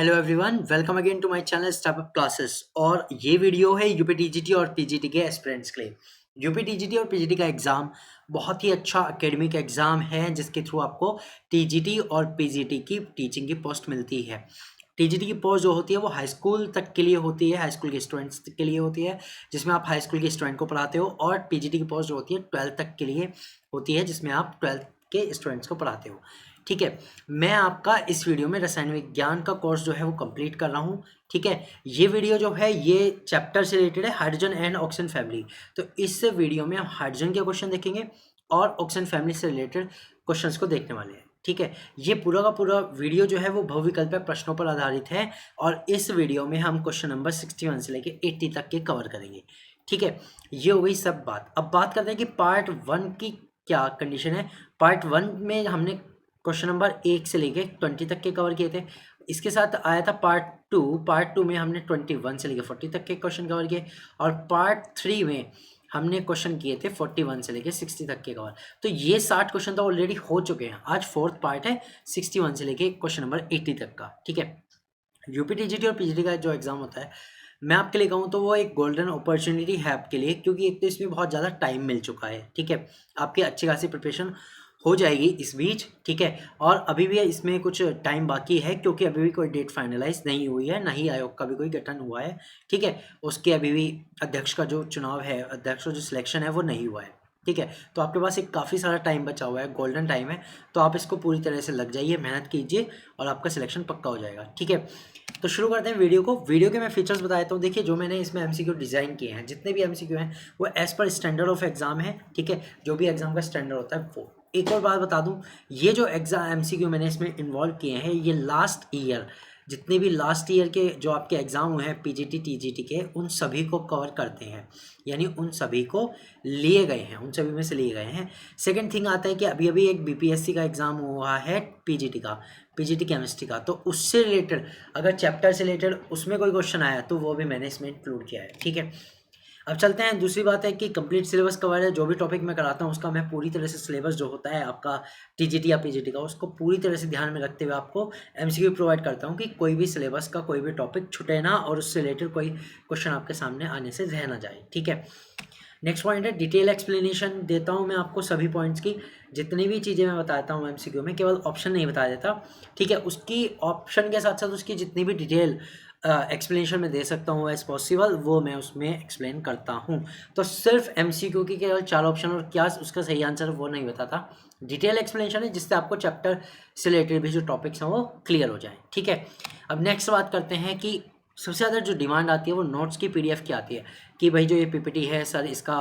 Hello everyone, welcome again to my channel startup classes. और ये video है UP TGT और पीजीटी के एस्पिरेंट्स के लिए। यूपी टीजीटी और पीजीटी का एग्ज़ाम बहुत ही अच्छा एकेडमिक एग्ज़ाम है जिसके थ्रू आपको टीजीटी और पीजीटी की टीचिंग की पोस्ट मिलती है। टीजीटी की पोस्ट जो होती है वो हाई स्कूल तक के लिए होती है, हाई स्कूल के स्टूडेंट्स के लिए होती है जिसमें आप हाई स्कूल के स्टूडेंट को पढ़ाते हो। और पीजीटी की पोस्ट जो होती है 12th तक के लिए होती है जिसमें आप 12th के स्टूडेंट्स को पढ़ाते हो। ठीक है, मैं आपका इस वीडियो में रसायन विज्ञान का कोर्स जो है वो कंप्लीट कर रहा हूँ। ठीक है, ये वीडियो जो है ये चैप्टर से रिलेटेड है, हाइड्रोजन एंड ऑक्सीजन फैमिली। तो इस वीडियो में हम हाइड्रोजन के क्वेश्चन देखेंगे और ऑक्सीजन फैमिली से रिलेटेड क्वेश्चंस को देखने वाले हैं। ठीक है, ये पूरा का पूरा वीडियो जो है वो बहुविकल्पीय प्रश्नों पर आधारित है और इस वीडियो में हम क्वेश्चन नंबर 61 से लेके 80 तक के कवर करेंगे। ठीक है, ये हो गई सब बात। अब बात करते हैं कि पार्ट 1 की क्या कंडीशन है। पार्ट 1 में हमने क्वेश्चन नंबर 1 से लेके 20 तक के कवर किए थे। इसके साथ आया था पार्ट 2 में हमने 21 से लेके 40 तक के क्वेश्चन कवर किए और पार्ट 3 में हमने क्वेश्चन किए थे 41 से लेके 60 तक के कवर। तो ये 60 क्वेश्चन तो ऑलरेडी हो चुके हैं। आज फोर्थ पार्ट है 61 से लेके क्वेश्चन नंबर 80 तक का। ठीक है, यूपी टीजीटी और पीजीटी का जो एग्जाम होता है, मैं आपके लिए कहूँ तो वो एक गोल्डन अपॉर्चुनिटी है आपके लिए, क्योंकि एक तो इसमें बहुत ज़्यादा टाइम मिल चुका है। ठीक है, आपकी अच्छी खासी प्रिपरेशन हो जाएगी इस बीच। ठीक है, और अभी भी इसमें कुछ टाइम बाकी है क्योंकि अभी भी कोई डेट फाइनलाइज नहीं हुई है, ना ही आयोग का भी कोई गठन हुआ है। ठीक है, उसके अभी भी अध्यक्ष का जो चुनाव है, अध्यक्ष का जो सिलेक्शन है वो नहीं हुआ है। ठीक है, तो आपके पास एक काफ़ी सारा टाइम बचा हुआ है, गोल्डन टाइम है। तो आप इसको पूरी तरह से लग जाइए, मेहनत कीजिए और आपका सिलेक्शन पक्का हो जाएगा। ठीक है, तो शुरू करते हैं वीडियो को। वीडियो के मैं फीचर्स बता देता हूँ। देखिए, जो मैंने इसमें एमसीक्यू डिज़ाइन किए हैं, जितने भी एमसीक्यू हैं वो as per standard of exam है। ठीक है, जो भी एग्जाम का स्टैंडर्ड होता है वो। एक और बात बता दूं, ये जो एग्जाम एमसीक्यू मैंने इसमें इन्वॉल्व किए हैं, ये लास्ट ईयर जितने भी लास्ट ईयर के जो आपके एग्जाम हुए हैं पीजीटी टीजीटी के, उन सभी को कवर करते हैं, यानी उन सभी को लिए गए हैं, उन सभी में से लिए गए हैं। सेकंड थिंग आता है कि अभी अभी एक बीपीएससी का एग्जाम हुआ है पीजीटी केमिस्ट्री का, तो उससे रिलेटेड अगर चैप्टर से रिलेटेड उसमें कोई क्वेश्चन आया तो वो भी मैंने इसमें इंक्लूड किया है। ठीक है, अब चलते हैं। दूसरी बात है कि कंप्लीट सिलेबस कवर है। जो भी टॉपिक मैं कराता हूँ उसका मैं पूरी तरह से सिलेबस जो होता है आपका टीजीटी या पीजीटी का, उसको पूरी तरह से ध्यान में रखते हुए आपको एमसीक्यू प्रोवाइड करता हूँ कि कोई भी सिलेबस का कोई भी टॉपिक छुटे ना और उससे रिलेटेड कोई क्वेश्चन आपके सामने आने से रह ना जाए। ठीक है, नेक्स्ट पॉइंट है डिटेल एक्सप्लेनेशन देता हूँ मैं आपको सभी पॉइंट्स की। जितनी भी चीज़ें मैं बताता हूँ एमसीक्यू में, केवल ऑप्शन नहीं बता देता। ठीक है, उसकी ऑप्शन के साथ साथ उसकी जितनी भी डिटेल एक्सप्लेनेशन में दे सकता हूँ एज पॉसिबल, वो मैं उसमें एक्सप्लेन करता हूँ। तो सिर्फ एमसीक्यू की केवल 4 ऑप्शन और क्या उसका सही आंसर वो नहीं बताता। डिटेल एक्सप्लेनेशन है जिससे आपको चैप्टर से रिलेटेड भी जो टॉपिक्स हैं वो क्लियर हो जाए। ठीक है, अब नेक्स्ट बात करते हैं कि सबसे ज़्यादा जो डिमांड आती है वो नोट्स की पीडीएफ की आती है कि भाई जो ये पीपीटी है सर, इसका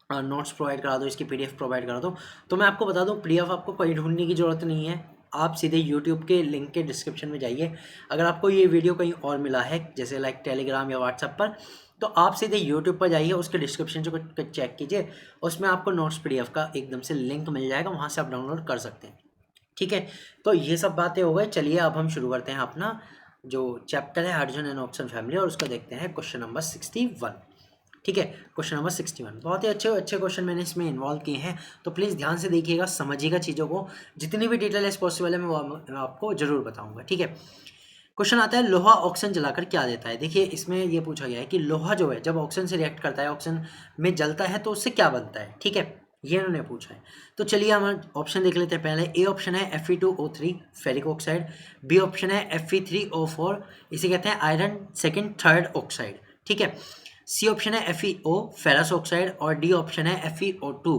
नोट्स प्रोवाइड करा दो, इसकी पीडीएफ प्रोवाइड करा दो। तो मैं आपको बता दूं, पीडीएफ आपको कहीं ढूंढने की ज़रूरत नहीं है। आप सीधे यूट्यूब के लिंक के डिस्क्रिप्शन में जाइए। अगर आपको ये वीडियो कहीं और मिला है जैसे लाइक टेलीग्राम या व्हाट्सएप पर, तो आप सीधे यूट्यूब पर जाइए, उसके डिस्क्रिप्शन से चेक कीजिए, उसमें आपको नोट्स पीडीएफ का एकदम से लिंक मिल जाएगा, वहाँ से आप डाउनलोड कर सकते हैं। ठीक है, तो ये सब बातें हो गई। चलिए अब हम शुरू करते हैं अपना जो चैप्टर है हाइड्रोजन एंड ऑक्सीजन फैमिली, और उसका देखते हैं क्वेश्चन नंबर 61। ठीक है, क्वेश्चन नंबर 61 बहुत ही अच्छे अच्छे क्वेश्चन मैंने इसमें इन्वॉल्व किए हैं, तो प्लीज़ ध्यान से देखिएगा, समझिएगा चीज़ों को। जितनी भी डिटेल एज पॉसिबल है मैं आपको ज़रूर बताऊंगा। ठीक है, क्वेश्चन आता है लोहा ऑक्सीजन जलाकर क्या देता है। देखिए, इसमें ये पूछा गया है कि लोहा जो है जब ऑक्सीजन से रिएक्ट करता है, ऑक्सीजन में जलता है, तो उससे क्या बनता है। ठीक है, ये इन्होंने पूछा है। तो चलिए हम ऑप्शन देख लेते हैं। पहले ए ऑप्शन है Fe2O3 ferric oxide, B option है Fe3O4, इसे कहते हैं आयरन सेकंड थर्ड ऑक्साइड। ठीक है, सी ऑप्शन है FeO फेरस ऑक्साइड और डी ऑप्शन है FeO2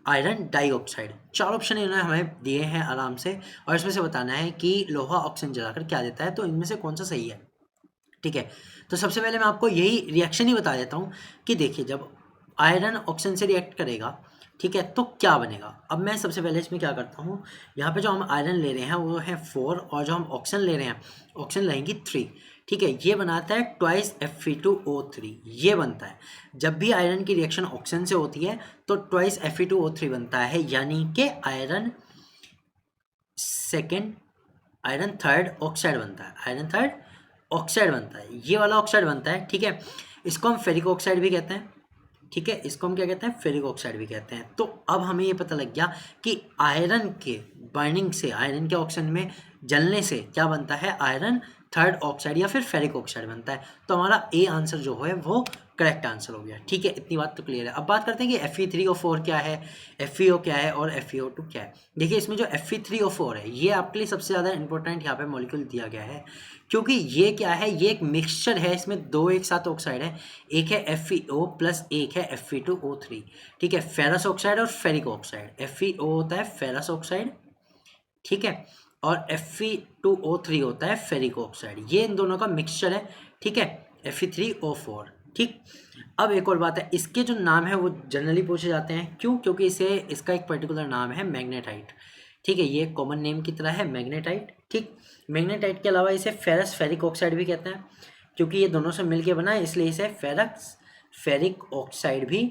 आयरन डाइऑक्साइड। 4 ऑप्शन इन्होंने हमें दिए हैं आराम से, और इसमें से बताना है कि लोहा ऑक्सीजन जलाकर क्या देता है, तो इनमें से कौन सा सही है। ठीक है, तो सबसे पहले मैं आपको यही रिएक्शन ही बता देता हूँ कि देखिए, जब आयरन ऑक्सीजन से रिएक्ट करेगा, ठीक है, तो क्या बनेगा। अब मैं सबसे पहले इसमें क्या करता हूँ, यहाँ पे जो हम आयरन ले रहे हैं वो है 4 और जो हम ऑक्सीजन ले रहे हैं, ऑक्सीजन लेंगे 3। ठीक है, ये बनाता है ट्वाइस Fe2O3, ये बनता है। जब भी आयरन की रिएक्शन ऑक्सीजन से होती है तो ट्वाइस Fe2O3 बनता है, यानी कि iron second iron third oxide बनता है, आयरन थर्ड ऑक्साइड बनता है, ये वाला ऑक्साइड बनता है। ठीक है, इसको हम फेरिक ऑक्साइड भी कहते हैं। ठीक है, इसको हम क्या कहते हैं, फेरिक ऑक्साइड भी कहते हैं। तो अब हमें ये पता लग गया कि आयरन के बर्निंग से, आयरन के ऑक्सीजन में जलने से क्या बनता है, आयरन थर्ड ऑक्साइड या फिर फेरिक ऑक्साइड बनता है। तो हमारा ए आंसर जो है वो करेक्ट आंसर हो गया। ठीक है, इतनी बात तो क्लियर है। अब बात करते हैं कि Fe3O4 क्या है, FeO क्या है और FeO2 क्या है। देखिए इसमें जो Fe3O4 है ये आपके लिए सबसे ज़्यादा इंपॉर्टेंट यहाँ पे मॉलिक्यूल दिया गया है, क्योंकि ये क्या है, ये एक मिक्सचर है, इसमें दो एक साथ ऑक्साइड है, एक है FeO प्लस एक है Fe2O3। ठीक है, फेरस ऑक्साइड और फेरिक ऑक्साइड। FeO होता है फेरस ऑक्साइड, ठीक है, और Fe2O3 होता है फेरिक ऑक्साइड। ये इन दोनों का मिक्सचर है। ठीक है, Fe3O4। ठीक, अब एक और बात है, इसके जो नाम है वो जनरली पूछे जाते हैं, क्यों? क्योंकि इसका एक पर्टिकुलर नाम है मैग्नेटाइट। ठीक है, ये कॉमन नेम की तरह है मैग्नेटाइट। ठीक, मैग्नेटाइट के अलावा इसे फेरस फेरिक ऑक्साइड भी कहते हैं, क्योंकि ये दोनों से मिलके बना है, इसलिए इसे फेरस फेरिक ऑक्साइड भी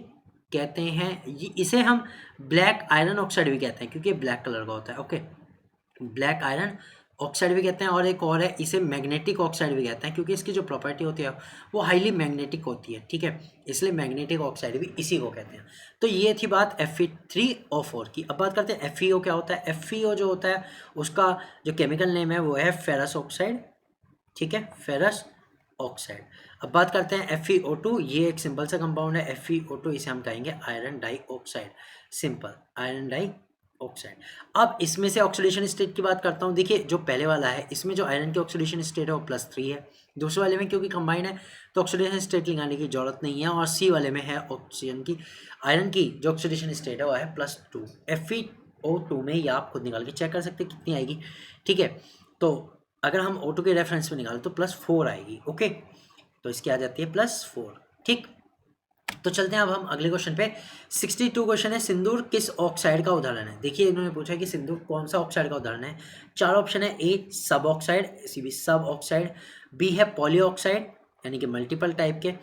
कहते हैं। इसे हम ब्लैक आयरन ऑक्साइड भी कहते हैं, क्योंकि ये ब्लैक कलर का होता है। ओके, ब्लैक आयरन ऑक्साइड भी कहते हैं, और एक और है, इसे मैग्नेटिक ऑक्साइड भी कहते हैं, क्योंकि इसकी जो प्रॉपर्टी होती है वो हाईली मैग्नेटिक होती है। ठीक है, इसलिए मैग्नेटिक ऑक्साइड भी इसी को कहते हैं। तो ये थी बात Fe3O4 की। अब बात करते हैं FeO क्या होता है। FeO जो होता है उसका जो केमिकल नेम है वो है फेरस ऑक्साइड। ठीक है, फेरस ऑक्साइड। अब बात करते हैं FeO2, ये एक सिंपल सा कंपाउंड है FeO2, इसे हम कहेंगे iron dioxide, simple iron dioxide. अब इसमें से ऑक्सीडेशन स्टेट की बात करता हूँ। देखिए जो पहले वाला है इसमें जो आयरन की ऑक्सीडेशन स्टेट है वो +3 है, दूसरे वाले में क्योंकि कंबाइन है तो ऑक्सीडेशन स्टेट लगाने की जरूरत नहीं है, और सी वाले में है ऑक्सीजन की आयरन की जो ऑक्सीडेशन स्टेट है वो है +2। FeO2 में या आप खुद निकाल के चेक कर सकते हैं कितनी आएगी। ठीक है, तो अगर हम O2 के रेफरेंस में निकालें तो +4 आएगी। ओके, तो इसकी आ जाती है +4। ठीक, तो चलते हैं अब हम अगले क्वेश्चन पे। 62 क्वेश्चन है, सिंदूर किस ऑक्साइड का उदाहरण है। देखिए इन्होंने पूछा है कि सिंदूर कौन सा ऑक्साइड का उदाहरण है। चार ऑप्शन है, ए सब ऑक्साइड, सी बी सब ऑक्साइड, बी है पॉली ऑक्साइड यानी कि मल्टीपल टाइप के,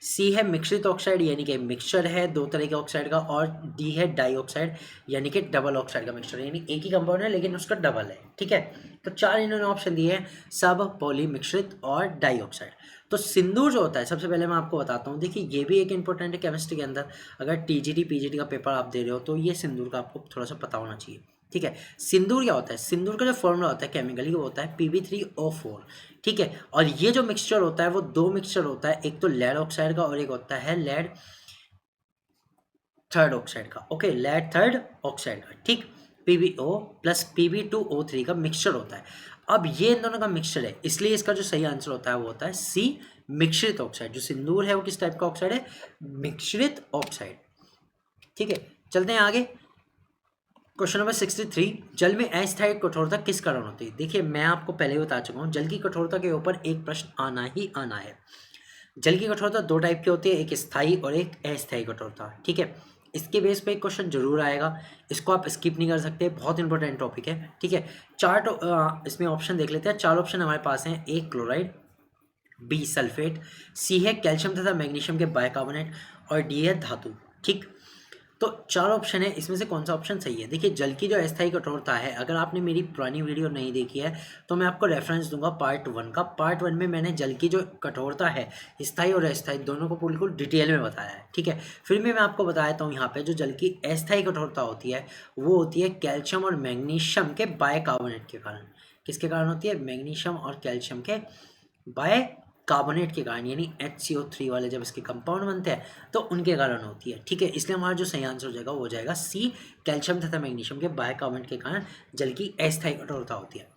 सी है मिश्रित ऑक्साइड यानी कि मिक्सचर है दो तरह के ऑक्साइड का, और डी है डाई ऑक्साइड यानी कि डबल ऑक्साइड का मिक्सचर, यानी एक ही कंपाउंड है लेकिन उसका डबल है। ठीक है, तो चार इन्होंने ऑप्शन दिए हैं, सब, पॉली, मिश्रित और डाई ऑक्साइड। तो सिंदूर जो होता है, सबसे पहले मैं आपको बताता हूँ, देखिए ये भी एक इंपॉर्टेंट है केमिस्ट्री के अंदर। अगर टीजीटी पीजीटी का पेपर आप दे रहे हो तो ये सिंदूर का आपको थोड़ा सा पता होना चाहिए। ठीक है, सिंदूर क्या होता है, सिंदूर का जो फॉर्मूला होता है केमिकली वो होता है Pb3O4। ठीक है, और ये जो मिक्सचर होता है वो दो मिक्सचर होता है, एक तो लेड ऑक्साइड का और एक होता है लेड थर्ड ऑक्साइड का। ओके, लेड थर्ड ऑक्साइड का। ठीक, PbO प्लस Pb2O3 का मिक्सचर होता है। अब ये इन दोनों का मिक्सचर है, इसलिए इसका जो सही आंसर होता है वो होता है सी मिश्रित ऑक्साइड। जो सिंदूर है वो किस टाइप का ऑक्साइड है, मिश्रित ऑक्साइड। ठीक है, चलते हैं आगे। क्वेश्चन नंबर 63, जल में अस्थायी कठोरता किस कारण होती है। देखिए मैं आपको पहले ही बता चुका हूँ, जल की कठोरता के ऊपर एक प्रश्न आना ही आना है। जल की कठोरता दो टाइप की होती है, एक स्थायी और एक अस्थायी कठोरता। ठीक है, इसके बेस पे एक क्वेश्चन जरूर आएगा, इसको आप स्किप नहीं कर सकते, बहुत इंपॉर्टेंट टॉपिक है। ठीक है, इसमें ऑप्शन देख लेते हैं। चार ऑप्शन हमारे पास हैं, ए क्लोराइड, बी सल्फेट, सी है कैल्शियम तथा मैग्नीशियम के बाइकार्बोनेट, और डी है धातु। ठीक, तो चार ऑप्शन है, इसमें से कौन सा ऑप्शन सही है। देखिए जल की जो अस्थायी कठोरता है, अगर आपने मेरी पुरानी वीडियो नहीं देखी है तो मैं आपको रेफरेंस दूंगा पार्ट 1 का। पार्ट 1 में मैंने जल की जो कठोरता है स्थायी और अस्थायी दोनों को बिल्कुल डिटेल में बताया है। ठीक है, फिर भी मैं आपको बताता हूँ यहाँ पे जो जल की अस्थायी कठोरता होती है वो होती है कैल्शियम और मैग्नीशियम के बाइकार्बोनेट के कारण। किसके कारण होती है, मैग्नीशियम और कैल्शियम के बाय कार्बोनेट के कारण, यानी HCO3 वाले जब इसके कंपाउंड बनते हैं तो उनके कारण होती है। ठीक है, इसलिए हमारा जो सही आंसर हो जाएगा वो हो जाएगा सी कैल्शियम तथा मैग्नीशियम के बाइकार्बोनेट के कारण जल की अस्थायी कठोरता होती है।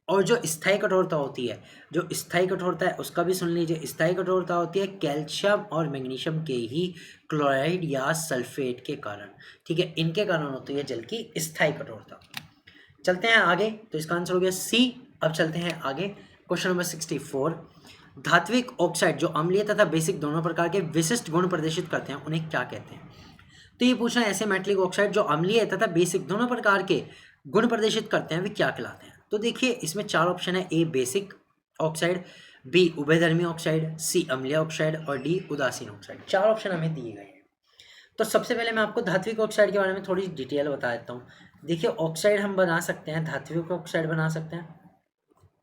और जो स्थायी कठोरता होती है, जो स्थायी कठोरता है उसका भी सुन लीजिए। स्थायी कठोरता होती है कैल्शियम और मैग्नीशियम के ही क्लोराइड या सल्फेट के कारण। ठीक है, इनके कारण होती है जल की स्थायी कठोरता। चलते हैं आगे, तो इसका आंसर हो गया सी। अब चलते हैं आगे, क्वेश्चन नंबर 64, धात्विक ऑक्साइड जो अम्लीय तथा बेसिक दोनों प्रकार के विशिष्ट गुण प्रदर्शित करते हैं उन्हें क्या कहते हैं। तो ये पूछना है, ऐसे मेटलिक ऑक्साइड जो अम्लीय तथा बेसिक दोनों प्रकार के गुण प्रदर्शित करते हैं वे क्या कहलाते हैं। तो देखिए इसमें चार ऑप्शन है, ए बेसिक ऑक्साइड, बी उभयधर्मी ऑक्साइड, सी अम्लीय ऑक्साइड और डी उदासीन ऑक्साइड। चार ऑप्शन हमें दिए गए हैं। तो सबसे पहले मैं आपको धात्विक ऑक्साइड के बारे में थोड़ी डिटेल बता देता हूँ। देखिए ऑक्साइड हम बना सकते हैं, धात्विक ऑक्साइड बना सकते हैं।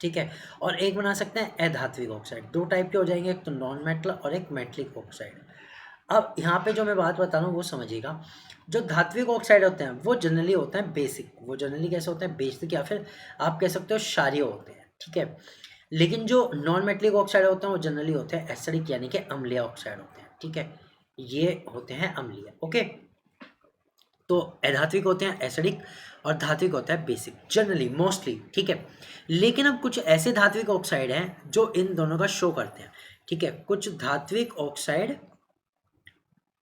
ठीक है, और एक बना सकते हैं अधात्विक ऑक्साइड। दो टाइप के हो जाएंगे, एक तो नॉन मेटल और एक मेटलिक ऑक्साइड। अब यहाँ पे जो मैं बात बता रहा हूँ वो समझिएगा। जो धात्विक ऑक्साइड होते हैं वो जनरली होते हैं बेसिक, वो जनरली कैसे होते हैं, बेसिक या फिर आप कह सकते हो क्षारीय होते हैं। ठीक है, लेकिन जो नॉन मेटलिक ऑक्साइड होते हैं वो जनरली होते हैं एसिडिक यानी कि अम्लीय ऑक्साइड होते हैं, ठीक है, ये होते हैं अम्लीय। ओके, तो अधात्विक होते हैं एसिडिक और धात्विक होता है बेसिक जनरली मोस्टली, ठीक है। लेकिन अब कुछ ऐसे धात्विक ऑक्साइड हैं जो इन दोनों का शो करते हैं, ठीक है। कुछ धात्विक ऑक्साइड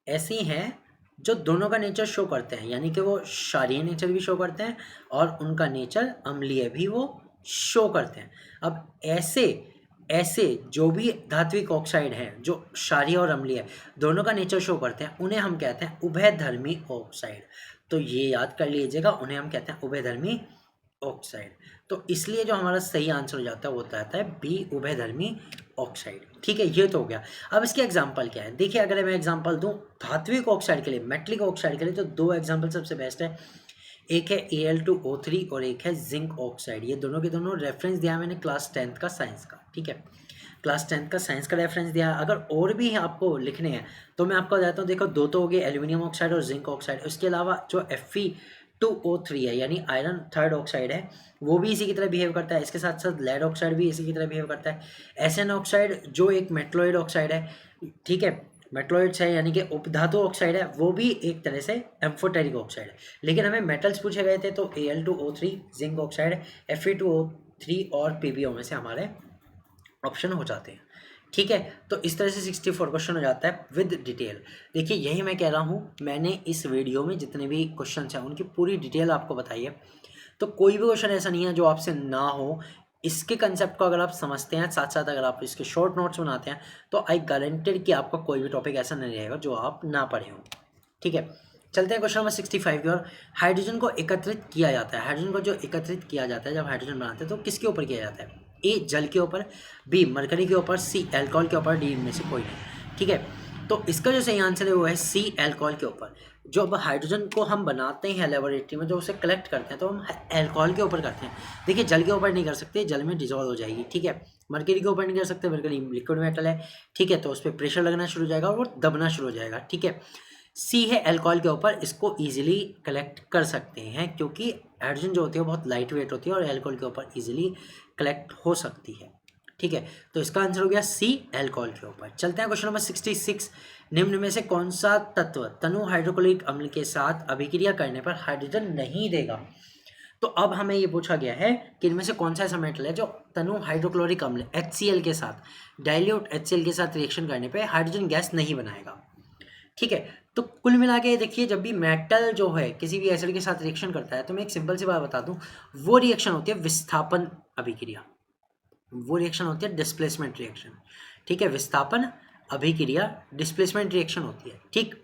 ऐसी हैं जो दोनों का नेचर शो करते हैं, यानी कि वो क्षारीय नेचर भी शो करते हैं और उनका नेचर अम्लीय भी वो शो करते हैं। अब ऐसे ऐसे जो भी धात्विक ऑक्साइड हैं जो क्षारीय और अम्लीय दोनों का नेचर शो करते हैं उन्हें हम कहते हैं उभयधर्मी ऑक्साइड। तो ये याद कर लीजिएगा, उन्हें हम कहते हैं उभयधर्मी ऑक्साइड। तो इसलिए जो हमारा सही आंसर हो जाता है वो होता है बी, उभयधर्मी ऑक्साइड, ठीक है। ये तो हो गया। अब इसके एग्जांपल क्या है, देखिए अगर मैं एग्जांपल दूं धात्विक ऑक्साइड के लिए, मेटलिक ऑक्साइड के लिए, तो दो एग्जांपल सबसे बेस्ट है। एक है Al2O3 और एक है जिंक ऑक्साइड। ये दोनों के दोनों रेफरेंस दिया है मैंने क्लास 10th का साइंस का, ठीक है, क्लास 10th का साइंस का रेफरेंस दिया है। अगर और भी आपको लिखने हैं तो मैं आपको बताता हूँ, देखो दो तो हो गए एल्यूमिनियम ऑक्साइड और जिंक ऑक्साइड। उसके अलावा जो Fe2O3 है यानी आयरन थर्ड ऑक्साइड है, वो भी इसी की तरह बिहेव करता है। इसके साथ साथ लेड ऑक्साइड भी इसी की तरह बिहेव करता है। Sn ऑक्साइड जो एक मेटलॉइड ऑक्साइड है, ठीक है, मेटलॉइड्स है यानी कि उपधातु ऑक्साइड है, वो भी एक तरह से एम्फोटेरिक ऑक्साइड है। लेकिन हमें मेटल्स पूछे गए थे तो Al2O3 जिंक ऑक्साइड, Fe2O3 और PbO में से हमारे ऑप्शन हो जाते हैं, ठीक है। तो इस तरह से 64 क्वेश्चन हो जाता है विद डिटेल। देखिए यही मैं कह रहा हूँ, मैंने इस वीडियो में जितने भी क्वेश्चन हैं उनकी पूरी डिटेल आपको बताई है। तो कोई भी क्वेश्चन ऐसा नहीं है जो आपसे ना हो। इसके कंसेप्ट को अगर आप समझते हैं, साथ साथ अगर आप इसके शॉर्ट नोट्स बनाते हैं, तो आई गारंटेड कि आपका कोई भी टॉपिक ऐसा नहीं रहेगा जो आप ना पढ़े हो, ठीक है। चलते हैं क्वेश्चन नंबर 65 की ओर। हाइड्रोजन को एकत्रित किया जाता है, हाइड्रोजन को जो एकत्रित किया जाता है जब हाइड्रोजन बनाते हैं तो किसके ऊपर किया जाता है? ए जल के ऊपर, बी मरकरी के ऊपर, सी एल्कोहल के ऊपर, डी इनमें से कोई नहीं, ठीक है। तो इसका जो सही आंसर है वो है सी एल्कोहल के ऊपर। जो अब हाइड्रोजन को हम बनाते हैं लेबोरेटरी में, जो उसे कलेक्ट करते हैं तो हम एल्कोहल के ऊपर करते हैं। देखिए जल के ऊपर नहीं कर सकते, जल में डिजोल्व हो जाएगी, ठीक है। मरकरी के ऊपर नहीं कर सकते, मरकरी लिक्विड मेटल है, ठीक है, तो उस पर प्रेशर लगना शुरू हो जाएगा और वो दबना शुरू हो जाएगा, ठीक है। सी है एल्कोहल के ऊपर, इसको ईजिली कलेक्ट कर सकते हैं क्योंकि हाइड्रोजन जो होती है वो बहुत लाइट वेट होती है और एल्कोहल के ऊपर ईजिली कलेक्ट हो सकती है, ठीक है। तो इसका आंसर हो गया सी एल्कोहल के ऊपर। चलते हैं क्वेश्चन नंबर 66। निम्न में से कौन सा तत्व तनु हाइड्रोक्लोरिक अम्ल के साथ अभिक्रिया करने पर हाइड्रोजन नहीं देगा? तो अब हमें ये पूछा गया है कि इनमें से कौन सा ऐसा मेटल है जो तनु हाइड्रोक्लोरिक अम्ल HCl के साथ, डाइल्यूट HCl के साथ रिएक्शन करने पे हाइड्रोजन गैस नहीं बनाएगा, ठीक है। तो कुल मिला के देखिए जब भी मेटल जो है किसी भी एसिड के साथ रिएक्शन करता है तो मैं एक सिंपल सी बात बता दूं, वो रिएक्शन होती है विस्थापन अभिक्रिया, वो रिएक्शन होती है डिस्प्लेसमेंट रिएक्शन, ठीक है। विस्थापन अभिक्रिया डिस्प्लेसमेंट रिएक्शन होती है, ठीक।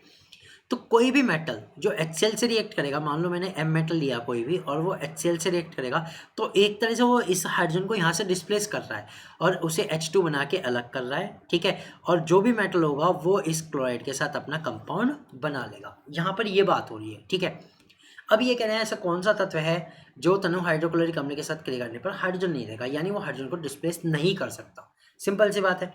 तो कोई भी मेटल जो HCl से रिएक्ट करेगा, मान लो मैंने M मेटल लिया कोई भी और वो HCl से रिएक्ट करेगा, तो एक तरह से वो इस हाइड्रोजन को यहाँ से डिस्प्लेस कर रहा है और उसे H2 बना के अलग कर रहा है, ठीक है। और जो भी मेटल होगा वो इस क्लोराइड के साथ अपना कंपाउंड बना लेगा। यहाँ पर ये बात हो रही है, ठीक है। अब ये कह रहे हैं ऐसा कौन सा तत्व है जो तनु हाइड्रोक्लोरिक अम्ल के साथ क्रिया करने पर हाइड्रोजन नहीं देगा, यानी वो हाइड्रोजन को डिस्प्लेस नहीं कर सकता। सिंपल सी बात है।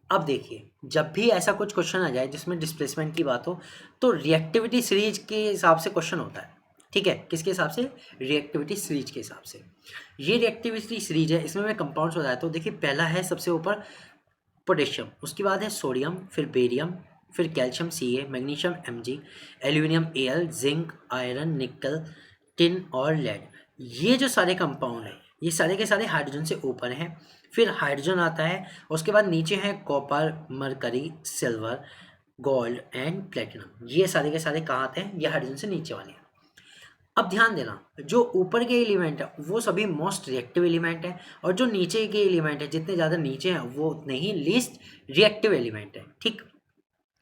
अब देखिए जब भी ऐसा कुछ क्वेश्चन आ जाए जिसमें डिस्प्लेसमेंट की बात हो तो रिएक्टिविटी सीरीज के हिसाब से क्वेश्चन होता है, ठीक है। किसके हिसाब से? रिएक्टिविटी सीरीज के हिसाब से। ये रिएक्टिविटी सीरीज है, इसमें मैं कंपाउंड्स बताता हूँ। देखिए पहला है सबसे ऊपर पोटेशियम, उसके बाद है सोडियम, फिर बेरियम, फिर calcium Ca, magnesium Mg, aluminium Al, zinc, iron, निकल, टिन और लेड। ये जो सारे कंपाउंड हैं ये सारे के सारे हाइड्रोजन से ऊपर हैं। फिर हाइड्रोजन आता है, उसके बाद नीचे है copper, mercury, silver, gold and platinum. ये सारे के सारे कहाँ आते हैं? ये हाइड्रोजन से नीचे वाले हैं। अब ध्यान देना जो ऊपर के एलिमेंट है वो सभी मोस्ट रिएक्टिव एलिमेंट है और जो नीचे के एलिमेंट है जितने ज़्यादा नीचे हैं वो उतने ही लीस्ट रिएक्टिव एलिमेंट है, ठीक।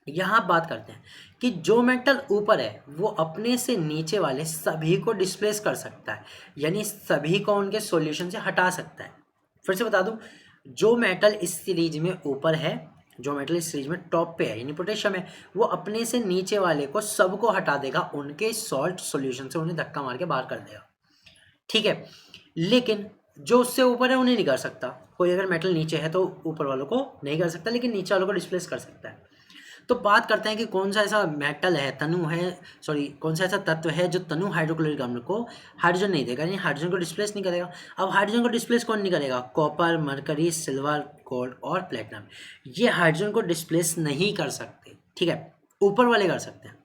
यहाँ बात करते हैं कि जो मेटल ऊपर है वो अपने से नीचे वाले सभी को डिस्प्लेस कर सकता है, यानी सभी को उनके सॉल्यूशन से हटा सकता है। फिर से बता दूं, जो मेटल इस सीरीज में ऊपर है, जो मेटल इस सीरीज में टॉप पे है यानी पोटेशियम है, वो अपने से नीचे वाले को सबको हटा देगा, उनके सॉल्ट सॉल्यूशन से उन्हें धक्का मार के बाहर कर देगा, ठीक है। लेकिन जो उससे ऊपर है उन्हें नहीं कर सकता। कोई अगर मेटल नीचे है तो ऊपर वालों को नहीं कर सकता, लेकिन नीचे वालों को डिस्प्लेस कर सकता है। तो बात करते हैं कि कौन सा ऐसा मेटल है, तनु है, सॉरी कौन सा ऐसा तत्व है जो तनु हाइड्रोक्लोरिक अम्ल को हाइड्रोजन नहीं देगा, यानी हाइड्रोजन को डिस्प्लेस नहीं करेगा। अब हाइड्रोजन को डिस्प्लेस कौन नहीं करेगा? कॉपर, मरकरी, सिल्वर, गोल्ड और प्लेटिनम, ये हाइड्रोजन को डिस्प्लेस नहीं कर सकते, ठीक है, ऊपर वाले कर सकते हैं।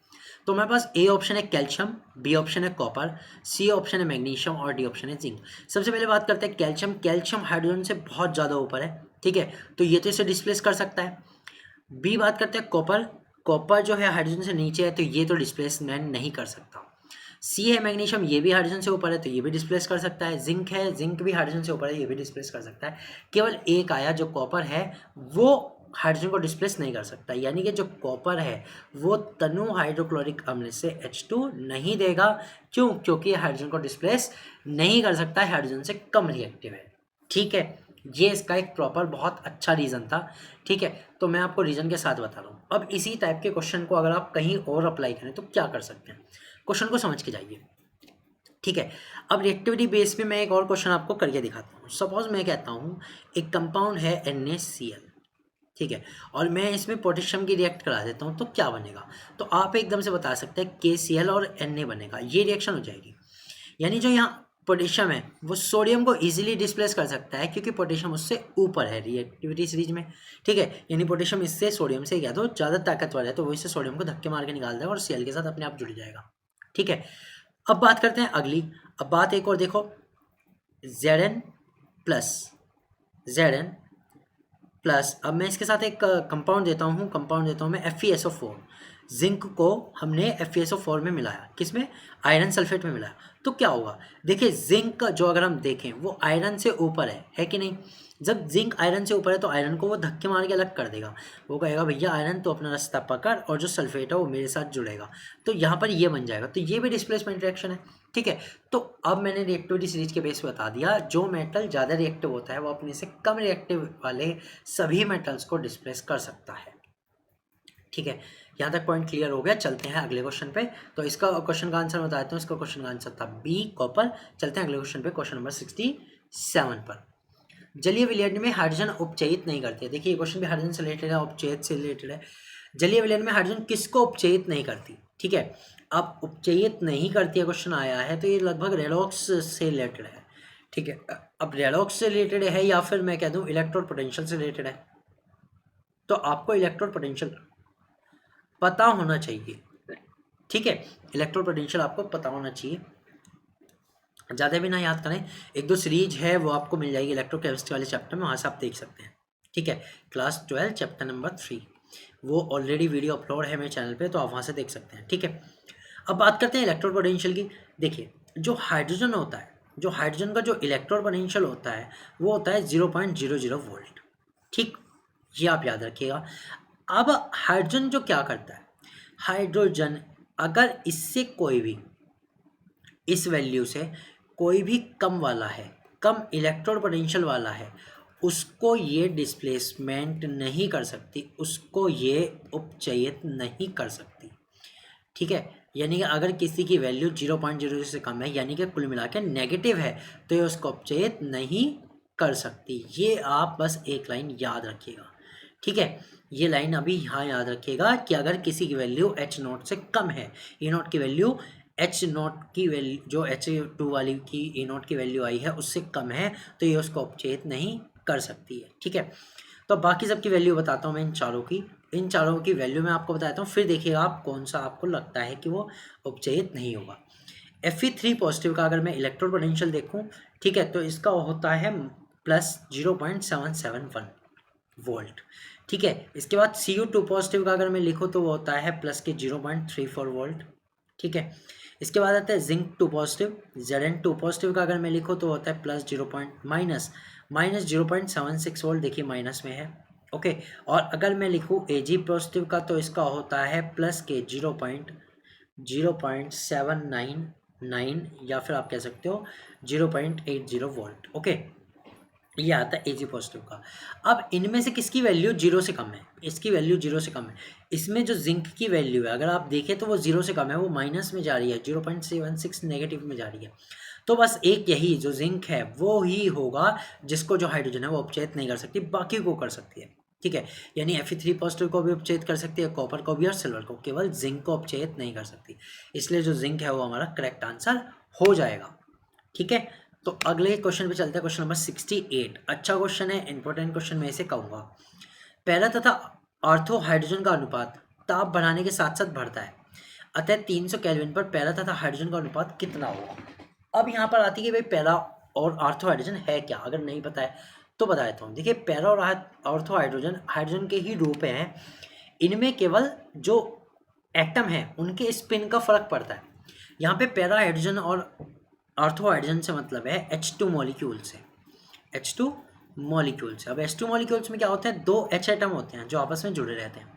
तो हमारे पास ए ऑप्शन है कैल्शियम, बी ऑप्शन है कॉपर, सी ऑप्शन है मैग्नीशियम और डी ऑप्शन है जिंक। सबसे पहले बात करते हैं कैल्शियम। कैल्शियम हाइड्रोजन से बहुत ज़्यादा ऊपर है, ठीक है, तो ये तो इसे डिस्प्लेस कर सकता है। बी बात करते हैं कॉपर। कॉपर जो है हाइड्रोजन से नीचे है, तो ये तो डिस्प्लेसमेंट नहीं कर सकता। सी है मैग्नीशियम, ये भी हाइड्रोजन से ऊपर है, तो ये भी डिस्प्लेस कर सकता है। जिंक है, जिंक भी हाइड्रोजन से ऊपर है, ये भी डिस्प्लेस कर सकता है। केवल एक आया जो कॉपर है, वो हाइड्रोजन को डिस्प्लेस नहीं कर सकता, यानी कि जो कॉपर है वो तनु हाइड्रोक्लोरिक अम्ल से H2 नहीं देगा। क्यों? क्योंकि हाइड्रोजन को डिस्प्लेस नहीं कर सकता है, हाइड्रोजन से कम रिएक्टिव है, ठीक है। ये इसका एक प्रॉपर बहुत अच्छा रीज़न था, ठीक है, तो मैं आपको रीज़न के साथ बता रहा हूँ। अब इसी टाइप के क्वेश्चन को अगर आप कहीं और अप्लाई करें तो क्या कर सकते हैं, क्वेश्चन को समझ के जाइए, ठीक है। अब रिएक्टिविटी बेस पे मैं एक और क्वेश्चन आपको करके दिखाता हूँ। सपोज मैं कहता हूँ एक कंपाउंड है NaCl, ठीक है, और मैं इसमें पोटेशियम की रिएक्ट करा देता हूँ, तो क्या बनेगा? तो आप एकदम से बता सकते हैं KCl और Na बनेगा, ये रिएक्शन हो जाएगी। यानी जो यहाँ पोटेशियम है वो सोडियम को इजीली डिस्प्लेस कर सकता है, क्योंकि पोटेशियम उससे ऊपर है रिएक्टिविटी सीरीज में, ठीक है। यानी पोटेशियम इससे सोडियम से क्या तो ज़्यादा ताकतवर है, तो वो इससे सोडियम को धक्के मार के निकाल देगा और Cl के साथ अपने आप जुड़ जाएगा, ठीक है। अब बात करते हैं अगली। अब बात एक और देखो, Zn प्लस Zn प्लस, अब मैं इसके साथ एक कंपाउंड देता हूँ, कंपाउंड देता हूँ मैं FeSO4। जिंक को हमने FeSO4 में मिलाया, किसमें? आयरन सल्फेट में मिलाया, तो क्या होगा? देखिए जिंक जो अगर हम देखें वो आयरन से ऊपर है कि नहीं? जब जिंक आयरन से ऊपर है तो आयरन को वो धक्के मार के अलग कर देगा, वो कहेगा भैया आयरन तो अपना रास्ता पकड़, और जो सल्फेट है वो मेरे साथ जुड़ेगा, तो यहाँ पर ये बन जाएगा, तो ये भी डिस्प्लेसमेंट रिएक्शन है, ठीक है। तो अब मैंने रिएक्टिविटी सीरीज के बेस पे बता दिया, जो मेटल ज़्यादा रिएक्टिव होता है वो अपने से कम रिएक्टिव वाले सभी मेटल्स को डिस्प्लेस कर सकता है, ठीक है। यहाँ तक पॉइंट क्लियर हो गया। चलते हैं अगले क्वेश्चन पे। तो इसका क्वेश्चन का आंसर बता देता हूँ, इसका क्वेश्चन का आंसर था बी कॉपर। चलते हैं अगले क्वेश्चन पे, क्वेश्चन नंबर 67 पर। जलीय विलयन में हाइड्रोजन उपचयित नहीं करती है। देखिए ये क्वेश्चन भी हाइड्रोजन से रिलेटेड है, उपचयित से रिलेटेड है। जलीय विलयन में हाइड्रोजन किसको उपचयित नहीं करती, ठीक है। अब उपचयित नहीं करती है क्वेश्चन आया है, तो ये लगभग रेडॉक्स से रिलेटेड है, ठीक है। अब रेडॉक्स से रिलेटेड है या फिर मैं कह दूं इलेक्ट्रोड पोटेंशियल से रिलेटेड है, तो आपको इलेक्ट्रोड पोटेंशियल पता होना चाहिए, ठीक है। इलेक्ट्रोड पोटेंशियल आपको पता होना चाहिए, ज़्यादा भी ना याद करें, एक दो सीरीज है वो आपको मिल जाएगी इलेक्ट्रोकेमिस्ट्री वाले चैप्टर में, वहाँ से आप देख सकते हैं, ठीक है। क्लास 12 चैप्टर नंबर 3, वो ऑलरेडी वीडियो अपलोड है मेरे चैनल पे, तो आप वहाँ से देख सकते हैं, ठीक है। अब बात करते हैं इलेक्ट्रोड पोटेंशियल की। देखिए जो हाइड्रोजन होता है, जो हाइड्रोजन का जो इलेक्ट्रोड पोटेंशियल होता है वो होता है 0.00 वोल्ट, ठीक, ये आप याद रखिएगा। अब हाइड्रोजन जो क्या करता है, हाइड्रोजन अगर इससे कोई भी, इस वैल्यू से कोई भी कम वाला है, कम इलेक्ट्रोड पोटेंशियल वाला है, उसको ये डिस्प्लेसमेंट नहीं कर सकती, उसको ये उपचयित नहीं कर सकती, ठीक है। यानी कि अगर किसी की वैल्यू 0.00 से कम है, यानी कि कुल मिला के नेगेटिव है, तो ये उसको उपचयित नहीं कर सकती। ये आप बस एक लाइन याद रखिएगा, ठीक है। ये लाइन अभी यहाँ याद रखिएगा कि अगर किसी की वैल्यू H0 से कम है, E0 की वैल्यू H0 की वैल्यू जो H2 वाली की E0 की वैल्यू आई है उससे कम है, तो ये उसको उपचयित नहीं कर सकती है, ठीक है। तो बाकी सबकी वैल्यू बताता हूँ मैं, इन चारों की वैल्यू मैं आपको बताता हूँ, फिर देखिएगा आप कौन सा आपको लगता है कि वो उपचयित नहीं होगा। Fe3 पॉजिटिव का अगर मैं इलेक्ट्रोड पोटेंशियल देखूँ, ठीक है, तो इसका होता है प्लस 0.771 वोल्ट, ठीक है। इसके बाद Cu2 पॉजिटिव का अगर मैं लिखूँ तो वो होता है प्लस के 0.34 वोल्ट, ठीक है। इसके बाद आता है जिंक 2 पॉजिटिव, Zn2 पॉजिटिव का अगर मैं लिखूँ तो होता है प्लस माइनस 0.76 वोल्ट, देखिए माइनस में है, ओके। और अगर मैं लिखूँ Ag पॉजिटिव का तो इसका होता है प्लस के 0.799 या फिर आप कह सकते हो 0.80 वोल्ट, ओके। ये आता है Ag पॉजिटिव का। अब इनमें से किसकी वैल्यू 0 से कम है, इसकी वैल्यू 0 से कम है। इसमें जो जिंक की वैल्यू है अगर आप देखें तो वो 0 से कम है, वो माइनस में जा रही है, 0.76 नेगेटिव में जा रही है। तो बस एक यही जो जिंक है वो ही होगा जिसको जो हाइड्रोजन है वो उपचयित नहीं कर सकती, बाकी को कर सकती है, ठीक है, यानी Fe3 पॉजिटिव को भी अपचयित कर सकती है, कॉपर को भी और सिल्वर को, केवल जिंक को अपचयित नहीं कर सकती। इसलिए जो जिंक है वो हमारा करेक्ट आंसर हो जाएगा। ठीक है, तो अगले क्वेश्चन पे चलते हैं, क्वेश्चन नंबर 68। अच्छा क्वेश्चन है, इंपॉर्टेंट क्वेश्चन में इसे कहूँगा। पैरा तथा ऑर्थो हाइड्रोजन का अनुपात ताप बढ़ाने के साथ साथ बढ़ता है, अतः 300 केल्विन पर पैरा तथा हाइड्रोजन का अनुपात कितना होगा। अब यहाँ पर आती है कि भाई पैरा और ऑर्थो हाइड्रोजन है क्या, अगर नहीं पता है तो बता देता हूँ। देखिए, पैरा और ऑर्थो हाइड्रोजन हाइड्रोजन के ही रूप हैं, इनमें केवल जो एटम है उनके स्पिन का फर्क पड़ता है। यहाँ पे पैरा हाइड्रोजन और ऑर्थो हाइड्रोजन से मतलब है H2 मॉलिक्यूल से, H2 मॉलिक्यूल से। अब H2 मॉलिक्यूल्स में क्या होते हैं, दो H एटम होते हैं जो आपस में जुड़े रहते हैं।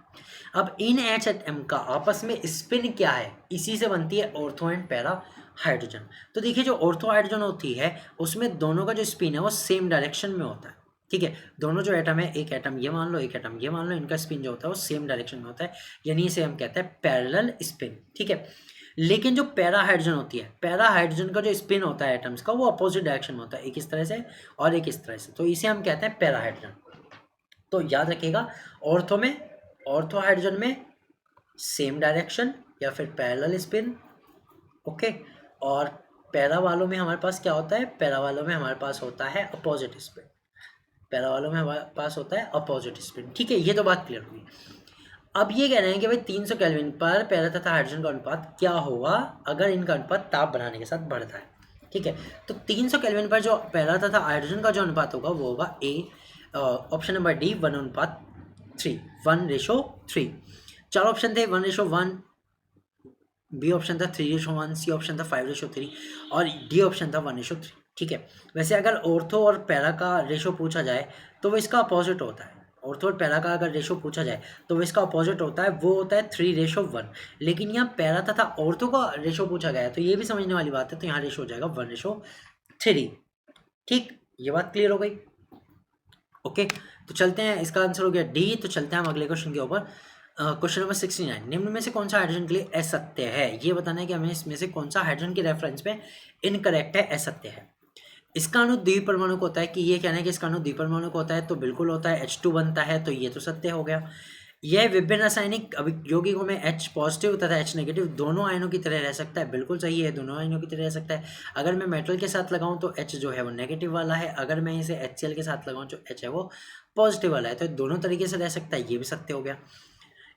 अब इन H एटम का आपस में स्पिन क्या है, इसी से बनती है ऑर्थो एंड पैरा हाइड्रोजन। तो देखिए, जो ऑर्थो हाइड्रोजन होती है उसमें दोनों का जो स्पिन है वो सेम डायरेक्शन में होता है। ठीक है, दोनों जो एटम है, एक एटम ये मान लो, एक एटम ये मान लो, इनका स्पिन जो होता है वो सेम डायरेक्शन में होता है, यानी इसे हम कहते हैं पैरेलल स्पिन। ठीक है, लेकिन जो पैरा हाइड्रोजन होती है, पैरा हाइड्रोजन का जो स्पिन होता है एटम्स का, वो अपोजिट डायरेक्शन में होता है, एक इस तरह से और एक इस तरह से, तो इसे हम कहते हैं पैरा हाइड्रोजन। तो याद रखिएगा, ऑर्थो हाइड्रोजन में सेम डायरेक्शन या फिर पैरेलल स्पिन, ओके। और पैरा वालों में हमारे पास क्या होता है, पैरा वालों में हमारे पास होता है अपोजिट स्पिन, पैरा वालों में हमारे पास होता है अपोजिट स्पिन। ठीक है, ये तो बात क्लियर हुई। अब ये कह रहे हैं कि भाई 300 केल्विन पर पैरा तथा हाइड्रोजन का अनुपात क्या होगा अगर इनका अनुपात ताप बढ़ाने के साथ बढ़ता है। ठीक है, तो 300 केल्विन पर जो पैरा तथा हाइड्रोजन का जो अनुपात होगा वो होगा ऑप्शन नंबर डी 1:3, 1:3। चार ऑप्शन थे, 1:1, बी ऑप्शन था 3:1, सी ऑप्शन था 5:3 और डी ऑप्शन था 1:3। ठीक है, वैसे अगर ऑर्थो और पैरा का रेशो पूछा जाए तो वो इसका अपोजिट होता है। ऑर्थो और पैरा का अगर रेशो पूछा जाए तो वो इसका अपोजिट होता है, वो होता है 3:1। लेकिन यहाँ पैरा तथा ऑर्थो का रेशो पूछा गया है तो ये भी समझने वाली बात है, तो यहाँ रेशो हो जाएगा 1:3। ठीक, ये बात क्लियर हो गई। ओके, तो चलते हैं, इसका आंसर हो गया डी। तो चलते हैं हम अगले क्वेश्चन के ऊपर। क्वेश्चन नंबर 69, निम्न में से कौन सा हाइड्रोजन के लिए असत्य है। ये बताना है कि हमें इसमें से कौन सा हाइड्रोजन के रेफरेंस पे इनकरेक्ट है, असत्य है। इसका अणु द्विपरमाणु को होता है, कि ये कहना है कि इसका अणु द्विपरमाणु को होता है, तो बिल्कुल होता है, H2 बनता है, तो ये तो सत्य हो गया। यह विभिन्न रासायनिक यौगिकों में H पॉजिटिव तथा H नेगेटिव दोनों आयनों की तरह रह सकता है, बिल्कुल सही है, दोनों आयनों की तरह रह सकता है। अगर मैं मेटल के साथ लगाऊं तो H जो है वो नेगेटिव वाला है, अगर मैं इसे HCl के साथ लगाऊं तो H है वो पॉजिटिव वाला है, तो दोनों तरीके से रह सकता है, ये भी सत्य हो गया।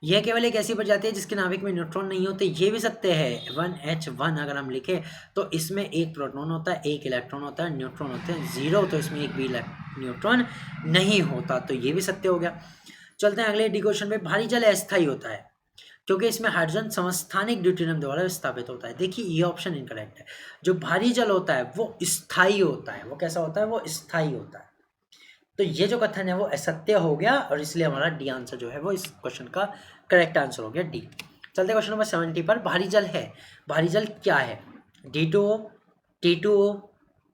यह केवल एक ऐसी प्रजाति है जिसके नाभिक में न्यूट्रॉन नहीं होते, ये भी सत्य है। 1H1 अगर हम लिखें तो इसमें एक प्रोटॉन होता है, एक इलेक्ट्रॉन होता है, न्यूट्रॉन होते हैं 0, तो इसमें एक भी न्यूट्रॉन नहीं होता, तो ये भी सत्य हो गया। चलते हैं अगले डी क्वेश्चन पे। भारी जल अस्थायी होता है क्योंकि इसमें हाइड्रोजन समस्थानिक ड्यूटेरियम द्वारा विस्थापित होता है। देखिए, ये ऑप्शन इनकरेक्ट है। जो भारी जल होता है वो स्थायी होता है, वो कैसा होता है, वो स्थायी होता है। तो ये जो कथन है वो असत्य हो गया और इसलिए हमारा डी आंसर जो है वो इस क्वेश्चन का करेक्ट आंसर हो गया, डी। चलते क्वेश्चन नंबर 70 पर। भारी जल है, भारी जल क्या है, D2O, T2O,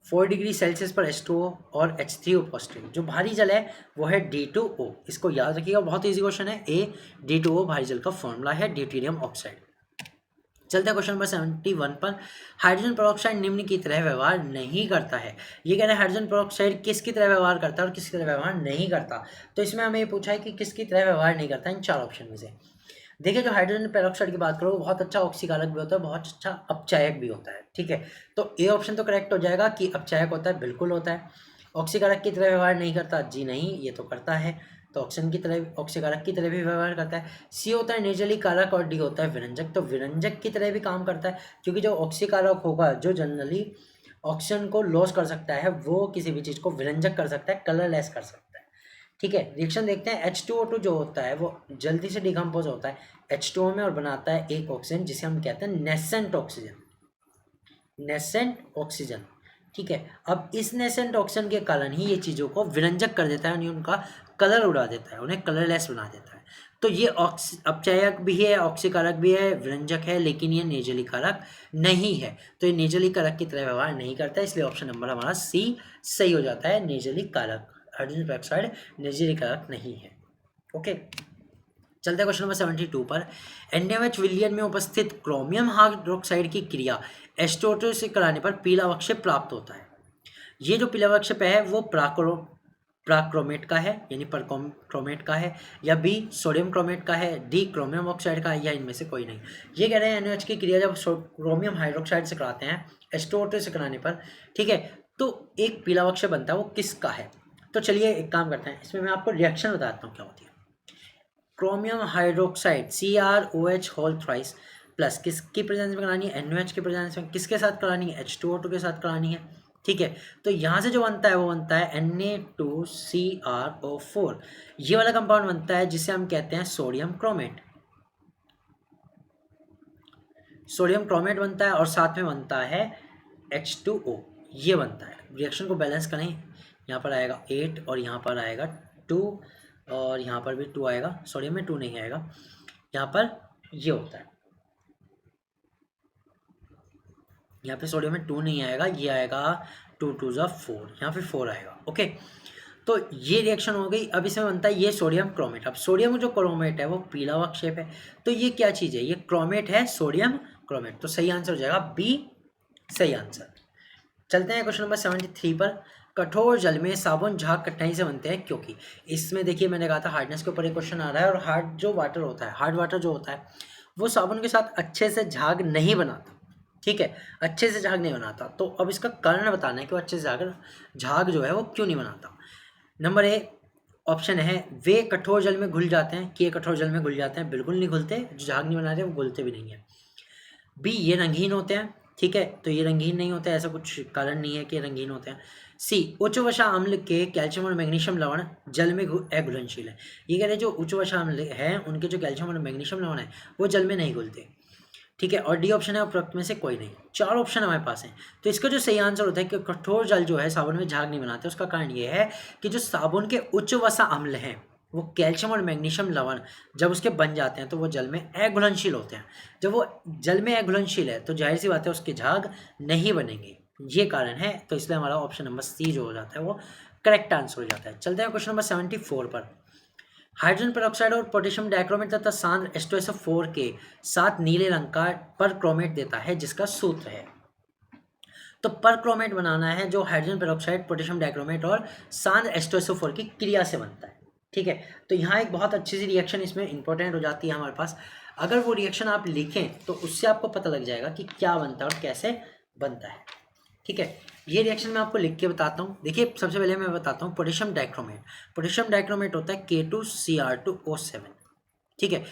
4 डिग्री सेल्सियस पर H2O और H3O पॉजिटिव। जो भारी जल है वो है D2O, इसको याद रखिएगा, बहुत ईजी क्वेश्चन है। ए D2O भारी जल का फॉर्मूला है, ड्यूटेरियम ऑक्साइड। चलते हैं क्वेश्चन नंबर 71 पर। हाइड्रोजन पेरोक्साइड निम्न की तरह व्यवहार नहीं करता है। ये कह रहे हैं हाइड्रोजन पेरोक्साइड किसकी तरह व्यवहार करता है और किसकी तरह व्यवहार नहीं करता। तो इसमें हमें ये पूछा है कि किसकी तरह व्यवहार नहीं करता इन चार ऑप्शन में से। देखिए, जो हाइड्रोजन पेरोक्साइड की बात करो, बहुत अच्छा ऑक्सीकारक भी होता है, बहुत अच्छा अपचायक भी होता है। ठीक है, तो ए ऑप्शन तो करेक्ट हो जाएगा कि अपचायक होता है, बिल्कुल होता है। ऑक्सीकारक की तरह व्यवहार नहीं करता, जी नहीं, ये तो करता है, तो ऑक्सीजन की तरह, ऑक्सीकारक की तरह भी व्यवहार करता है। सी होता है निर्जलीय कारक और डी होता है विरंजक, तो विरंजक की तरह भी काम करता है, क्योंकि जो ऑक्सीकारक होगा, जो जनरली ऑक्सीजन को लॉस कर सकता है, वो किसी भी चीज़ को विरंजक कर सकता है, कलरलेस कर सकता है। ठीक है, रिएक्शन देखते हैं। H2O2 जो होता है वो जल्दी से डिकम्पोज होता है H2O में और बनाता है एक ऑक्सीजन जिसे हम कहते हैं नेसेंट ऑक्सीजन, नेसेंट ऑक्सीजन। ठीक है, अब इस नेसेंट ऑक्सीजन के कारण ही ये चीज़ों को विरंजक कर देता है, यानी उनका कलर उड़ा देता है, उन्हें कलरलेस बना देता है। तो ये अपचायक भी है, ऑक्सीकारक भी है, विरंजक है, लेकिन ये निर्जलीकारक नहीं है, तो ये निर्जलीकारक की तरह व्यवहार नहीं करता है, इसलिए ऑप्शन नंबर हमारा सी सही हो जाता है, निर्जलीकारक। हाइड्रोजन पेरोक्साइड निर्जलीकारक नहीं है। ओके, चलते हैं क्वेश्चन नंबर 72 पर। NaOH विलयन में उपस्थित क्रोमियम हाइड्रोक्साइड की क्रिया H2O2 से कराने पर पीला अवक्षेप प्राप्त होता है। ये जो पीला अवक्षेप है वो प्राक्रोमेट का है यानी परक्रोमेट का है, या बी सोडियम क्रोमेट का है, डी क्रोमियम ऑक्साइड का है, या इनमें से कोई नहीं। ये कह रहे हैं NaOH की क्रिया जब क्रोमियम हाइड्रोक्साइड से कराते हैं H2O2 से कराने पर, ठीक है, तो एक पीला अक्षय बनता है, वो किसका है? तो चलिए एक काम करते हैं, इसमें मैं आपको रिएक्शन बताता हूँ क्या होती है। Chromium hydroxide CrOH whole thrice plus किसकी प्रेजेंस में करानी है? NaOH की प्रेजेंस में। किसके साथ करानी है? H2O2 के साथ करानी है, ठीक है। तो यहाँ से जो बनता है वो बनता है Na2CrO4, ये वाला कंपाउंड बनता है जिसे हम कहते हैं सोडियम क्रोमेट। सोडियम क्रोमेट बनता है और साथ में बनता है H2O, ये बनता है। रिएक्शन को बैलेंस करें, यहाँ पर आएगा 8 और यहाँ पर आएगा 2 और यहाँ पर भी 2 आएगा, सोडियम में 2 नहीं आएगा, यहाँ पर ये होता है, यहाँ पे सोडियम में 2 नहीं आएगा, ये आएगा 2 2 जा 4, यहाँ पे 4 आएगा, ओके। तो ये रिएक्शन हो गई। अब इसमें बनता है ये सोडियम क्रोमेट। अब सोडियम जो क्रोमेट है वो पीला वक्षेप है, तो ये क्या चीज़ है? ये क्रोमेट है, सोडियम क्रोमेट। तो सही आंसर हो जाएगा बी, सही आंसर। चलते हैं क्वेश्चन नंबर 73 पर। कठोर जल में साबुन झाग कठिनाई से बनते हैं क्योंकि। इसमें देखिए मैंने कहा था हार्डनेस के ऊपर एक क्वेश्चन आ रहा है, और हार्ड जो वाटर होता है, हार्ड वाटर जो होता है वो साबुन के साथ अच्छे से झाग नहीं बनाता, ठीक है, अच्छे से झाग नहीं बनाता। तो अब इसका कारण बताना है कि वो अच्छे से झाग जो है वो क्यों नहीं बनाता। नंबर ए ऑप्शन है वे कठोर जल में घुल जाते हैं, कि ये कठोर जल में घुल जाते हैं, बिल्कुल नहीं घुलते, जो झाग नहीं बना रहे वो घुलते भी नहीं है। बी ये रंगीन होते हैं, ठीक है, तो ये रंगीन नहीं होते, ऐसा कुछ कारण नहीं है कि रंगीन होते हैं। सी उच्च वसा अम्ल के कैल्शियम और मैग्नीशियम लवण जल में अघुलनशील है। ये कह रहे हैं जो उच्च वसा अम्ल हैं उनके जो कैल्शियम और मैग्नीशियम लवण है वो जल में नहीं घुलते, ठीक है। और डी ऑप्शन है उपरोक्त में से कोई नहीं। 4 ऑप्शन हमारे पास हैं, तो इसका जो सही आंसर होता है कि कठोर जल जो है साबुन में झाग नहीं बनाते, उसका कारण ये है कि जो साबुन के उच्च वसा अम्ल हैं वो कैल्शियम और मैग्नीशियम लवण जब उसके बन जाते हैं तो वो जल में अघुलनशील होते हैं। जब वो जल में अघुलनशील है तो जाहिर सी बात है उसके झाग नहीं बनेंगे, ये कारण है। तो इसलिए हमारा ऑप्शन नंबर सी जो हो जाता है वो करेक्ट आंसर हो जाता है। चलते हैं क्वेश्चन नंबर 74 पर। हाइड्रोजन पेरोक्साइड और पोटेशियम डाइक्रोमेट तथा सांद्र H2SO4 के साथ नीले रंग का परक्रोमेट देता है, जिसका सूत्र है। तो परक्रोमेट बनाना है जो हाइड्रोजन पेरोक्साइड, पोटेशियम डाइक्रोमेट और सांद्र H2SO4 की क्रिया से बनता है, ठीक है। तो यहाँ एक बहुत अच्छी सी रिएक्शन इसमें इंपॉर्टेंट हो जाती है हमारे पास। अगर वो रिएक्शन आप लिखें तो उससे आपको पता लग जाएगा कि क्या बनता है और कैसे बनता है, ठीक है। ये रिएक्शन मैं आपको लिख के बताता हूँ। देखिए सबसे पहले मैं बताता हूँ पोटेशियम डाइक्रोमेट। पोटेशियम डाइक्रोमेट होता है K2Cr2O7, ठीक है।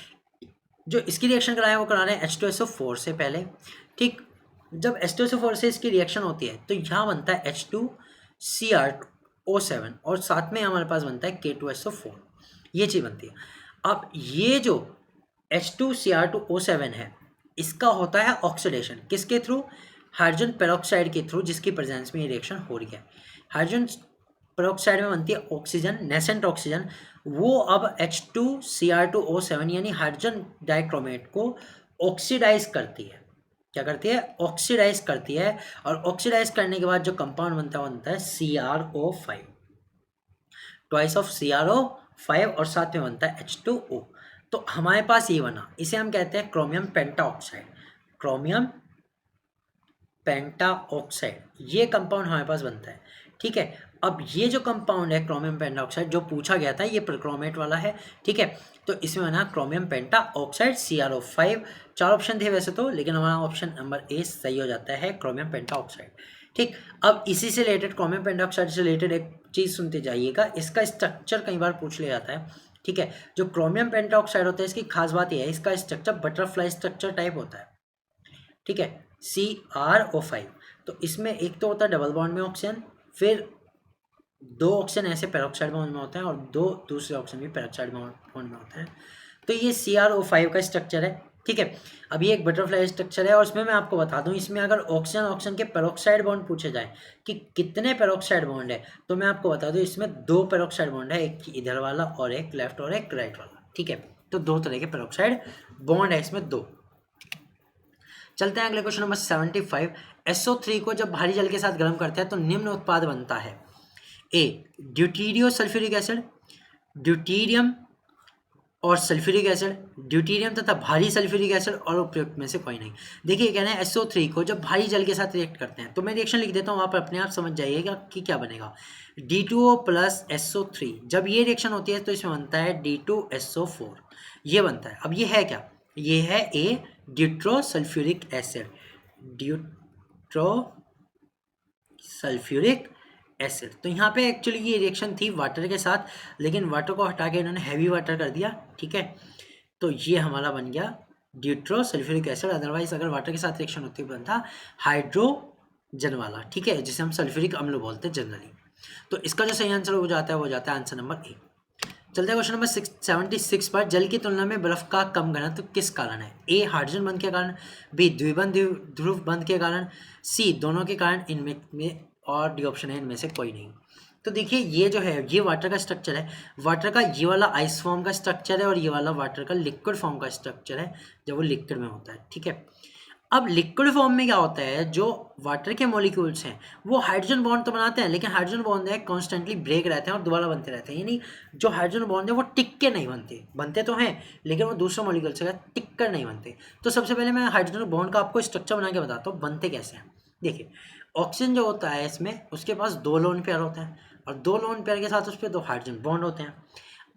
जो इसकी रिएक्शन करा है वो करा रहे हैं H2SO4 से पहले, ठीक। जब H2SO4 से इसकी रिएक्शन होती है तो यहाँ बनता है H2Cr2O7 और साथ में हमारे पास बनता है K2SO4, ये चीज़ बनती है। अब ये जो H2Cr2O7 है इसका होता है ऑक्सीडेशन, किसके थ्रू? हाइड्रोजन पेरोक्साइड के थ्रू, जिसकी प्रेजेंस में ये रिएक्शन हो रही है। हाइड्रोजन पेरोक्साइड में बनती है ऑक्सीजन, नेसेंट ऑक्सीजन, वो अब H2Cr2O7 यानी हाइड्रोजन डाइक्रोमेट को ऑक्सीडाइज करती है। क्या करती है? ऑक्सीडाइज करती है। और ऑक्सीडाइज करने के बाद जो कंपाउंड बनता है वो बनता है CrO5, ट्वाइस ऑफ CrO5 और साथ में बनता है H2O। तो हमारे पास ये बना, इसे हम कहते हैं क्रोमियम पेंटाऑक्साइड। क्रोमियम पेंटाऑक्साइड ये कंपाउंड हमारे पास बनता है, ठीक है। अब ये जो कंपाउंड है क्रोमियम पेंटाऑक्साइड जो पूछा गया था ये परक्रोमेट वाला है, ठीक है। तो इसमें बना क्रोमियम पेंटाऑक्साइड CrO5। 4 ऑप्शन थे वैसे तो, लेकिन हमारा ऑप्शन नंबर ए सही हो जाता है, क्रोमियम पेंटाऑक्साइड, ठीक। अब इसी से रिलेटेड, क्रोमियम पेंटाऑक्साइड से रिलेटेड एक चीज़ सुनते जाइएगा, इसका स्ट्रक्चर कई बार पूछ लिया जाता है, ठीक है। जो क्रोमियम पेंटाऑक्साइड होता है इसकी खास बात यह है इसका स्ट्रक्चर बटरफ्लाई स्ट्रक्चर टाइप होता है, ठीक है, CrO5। तो इसमें एक तो होता है डबल बॉन्ड में ऑक्सीजन, फिर 2 ऑक्सीजन ऐसे पेरोक्साइड बॉन्ड में होते हैं और 2 दूसरे ऑक्सीजन भी पेरोक्साइड बॉन्ड में होते हैं। तो ये CrO5 का स्ट्रक्चर है, ठीक है। अब ये एक बटरफ्लाई स्ट्रक्चर है और इसमें मैं आपको बता दूं, इसमें अगर ऑक्सीजन के पेरोक्साइड बॉन्ड पूछे जाए कि कितने पेरोक्साइड बॉन्ड है, तो मैं आपको बता दूं इसमें 2 पेरोक्साइड बॉन्ड है, एक इधर वाला और एक लेफ्ट और एक राइट वाला, ठीक है। तो 2 तरह के पेरोक्साइड बॉन्ड है इसमें, 2। चलते हैं अगले क्वेश्चन नंबर 75। SO3 को जब भारी जल के साथ गर्म करते हैं तो निम्न उत्पाद बनता है। ए ड्यूटीरियो सल्फ्यूरिक एसिड, ड्यूटीरियम और सल्फ्यूरिक एसिड, ड्यूटेरियम तथा भारी सल्फ्यूरिक एसिड और उपयुक्त में से कोई नहीं। देखिए कहना है SO3 को जब भारी जल के साथ रिएक्ट करते हैं, तो मैं रिएक्शन लिख देता हूँ, आप अपने आप समझ जाइएगा कि क्या बनेगा। D2O प्लस SO3, जब ये रिएक्शन होती है तो इसमें बनता है D2SO4, ये बनता है। अब ये है क्या, ये है A deutero sulphuric acid, deutero sulphuric acid. तो यहाँ पे एक्चुअली ये रिएक्शन थी वाटर के साथ, लेकिन वाटर को हटा के इन्होंने हैवी वाटर कर दिया, ठीक है। तो ये हमारा बन गया ड्यूट्रो सल्फ्यूरिक एसिड। अदरवाइज अगर वाटर के साथ रिएक्शन होती बनता हाइड्रोजन वाला, ठीक है, जिसे हम सल्फ्यूरिक अम्ल बोलते हैं जनरली। तो इसका जो सही आंसर हो जाता है वो जाता है आंसर नंबर ए। चलते हैं क्वेश्चन नंबर 76 पर। जल की तुलना में बर्फ का कम घनत्व किस कारण है? ए हाइड्रोजन बंध के कारण, बी द्विबंध ध्रुव बंध के कारण, सी दोनों के कारण, इनमें में और डी ऑप्शन है इनमें से कोई नहीं। तो देखिए ये जो है ये वाटर का स्ट्रक्चर है, वाटर का ये वाला आइस फॉर्म का स्ट्रक्चर है और ये वाला वाटर का लिक्विड फॉर्म का स्ट्रक्चर है जब वो लिक्विड में होता है, ठीक है। अब लिक्विड फॉर्म में क्या होता है, जो वाटर के मॉलिक्यूल्स हैं वो हाइड्रोजन बॉन्ड तो बनाते हैं, लेकिन हाइड्रोजन बॉन्ड है कॉन्स्टेंटली ब्रेक रहते हैं और दोबारा बनते रहते हैं, यानी जो हाइड्रोजन बॉन्ड है वो टिक के नहीं बनते, बनते तो हैं लेकिन वो दूसरे मॉलिक्यूल से टिक कर नहीं बनते। तो सबसे पहले मैं हाइड्रोजन बॉन्ड का आपको स्ट्रक्चर बना के बताता हूँ बनते कैसे हैं। देखिए ऑक्सीजन जो होता है इसमें उसके पास 2 लोन पेयर होते हैं और 2 लोन पेयर के साथ उस पर 2 हाइड्रोजन बॉन्ड होते हैं।